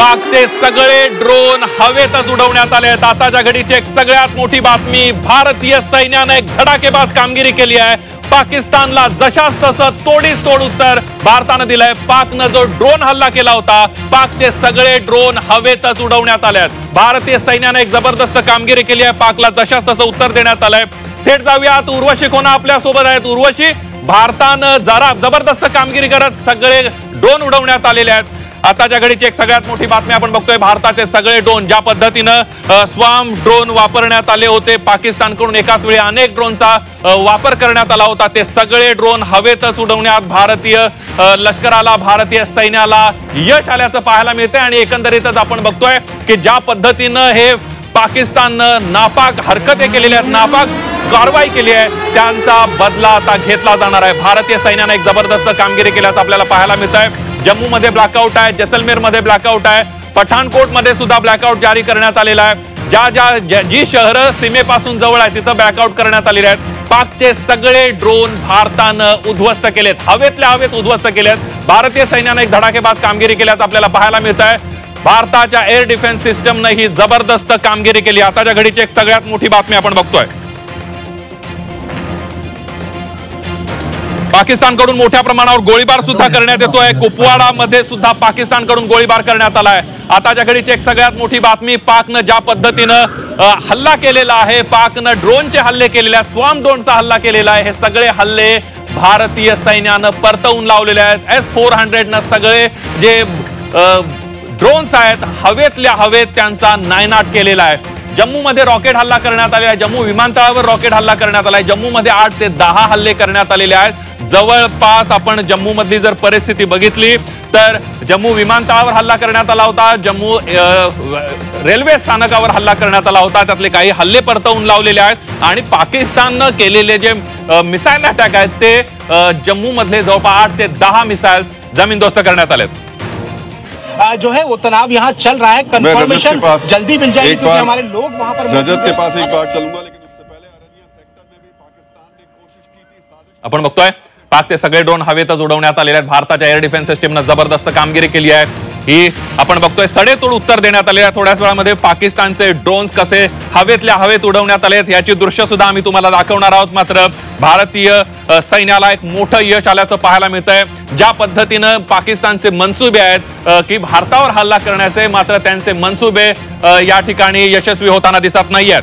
पाकचे सगळे ड्रोन हवेतच उडवण्यात आले आहेत। आताच्या घडीची एक सगळ्यात मोठी बातमी, भारतीय सैन्याने एक धडाकेबाज कामगिरी केली आहे। पाकिस्तानला जशास तसं तोडीस तोड उत्तर भारताने दिलंय। पाकने जो ड्रोन हल्ला केला होता, पाकचे सगळे ड्रोन हवेतच उडवण्यात आले आहेत। भारतीय सैन्याने एक जबरदस्त कामगिरी केली आहे, पाकला जशास तसं उत्तर देण्यात आलंय। थेट जाऊयात, उर्वशी कोणा आपल्या सोबत आहेत। उर्वशी, भारताने जरा जबरदस्त कामगिरी करत सगळे ड्रोन उडवण्यात आलेले आहेत। आताच्या घडीची एक सगळ्यात मोठी बातमी आपण बघतोय, भारताचे सगळे ड्रोन ज्या पद्धतीने स्वाम ड्रोन वापरण्यात आले होते, पाकिस्तानकडून एकाच वेळी अनेक ड्रोनचा वापर करण्यात आला होता, ते सगळे ड्रोन हवेतच उडवण्यात भारतीय लष्कराला, भारतीय सैन्याला यश आल्याचं पाहायला मिळतंय। आणि एकंदरीतच आपण बघतोय की ज्या पद्धतीने हे पाकिस्ताननं नापाक हरकती केलेल्या आहेत, नापाक कारवाई केली आहे, त्यांचा बदला आता घेतला जाणार आहे। भारतीय सैन्याने एक जबरदस्त कामगिरी केल्याचं आपल्याला पाहायला मिळतंय। जम्मू मध्ये ब्लॅकआउट आहे, जैसलमेर मध्ये ब्लॅकआउट आहे, पठाणकोट मध्ये सुद्धा ब्लॅकआउट जारी करण्यात आलेला आहे। जी शहरं सीमेपासून जवळ आहे तिथं ब्लॅकआउट करण्यात आलेले आहेत। पाकचे सगळे ड्रोन भारतानं उद्ध्वस्त केलेत, हवेतल्या हवेत उद्ध्वस्त केलेत। भारतीय सैन्याने एक धडाकेबाज कामगिरी केल्याचं आपल्याला पाहायला मिळत आहे। भारताच्या एअर डिफेन्स सिस्टमने ही जबरदस्त कामगिरी केली। आताच्या घडीची एक सगळ्यात मोठी बातमी आपण बघतोय, पाकिस्तानकडून मोठ्या प्रमाणावर गोळीबार सुद्धा करण्यात येतोय। कुपवाडा मध्ये सुद्धा पाकिस्तानकडून गोळीबार करण्यात आलाय। आताच्या घडीची एक सगळ्यात मोठी बातमी, पाकनं ज्या पद्धतीनं हल्ला केलेला आहे, पाकनं ड्रोनचे हल्ले केलेले आहेत, स्वाम ड्रोनचा हल्ला केलेला आहे, हे सगळे हल्ले भारतीय सैन्यानं परतवून लावलेले आहेत। S-400 न सगळे जे ड्रोन्स आहेत हवेतल्या हवेत त्यांचा नायनाट केलेला आहे। जम्मू मध्ये रॉकेट हल्ला करण्यात आलेला आहे, जम्मू विमानतळावर रॉकेट हल्ला करण्यात आलाय। जम्मू मध्ये 8 ते 10 हल्ले करण्यात आलेले आहेत। जवळपास आपण जम्मू मधली जर परिस्थिती बघितली तर जम्मू विमानतळावर हल्ला करण्यात आला होता, जम्मू रेल्वे स्थानकावर हल्ला करण्यात आला होता, त्यातले काही हल्ले परतवून लावलेले आहेत। आणि पाकिस्तानने केलेले जे मिसाईल अटॅक आहेत ते जम्मू मधले जवळपास 8 ते 10 मिसाइल्स जमीनदोस्त करण्यात आलेत। जो है वो तनाव यहाँ चल रहा है, कंफर्मेशन जल्दी मिल जाएगी क्योंकि हमारे लोग वहां पर रजत के पास एक बार चलूंगा, लेकिन उससे पहले अरनिया सेक्टर में भी पाकिस्तान ने कोशिश की थी साजिश। आपण बघतोय पाकचे सगळे ड्रोन हवेतच उडवण्यात आलेले आहेत। भारताच्या एअर डिफेन्स सिस्टमने जबरदस्त कामगिरी केली आहे, ही आपण बघतोय सडेतोड उत्तर देण्यात आले आहे। थोड्याच वेळामध्ये पाकिस्तानचे ड्रोन्स कसे हवेतल्या हवेत उडवण्यात आले आहेत याची दृश्य सुद्धा आम्ही तुम्हाला दाखवणार आहोत। मात्र भारतीय सैन्याला एक मोठं यश आल्याचं पाहायला मिळतंय। ज्या पद्धतीनं पाकिस्तानचे मनसुबे आहेत की भारतावर हल्ला करण्याचे, मात्र त्यांचे मनसुबे या ठिकाणी यशस्वी होताना दिसत नाहीयेत।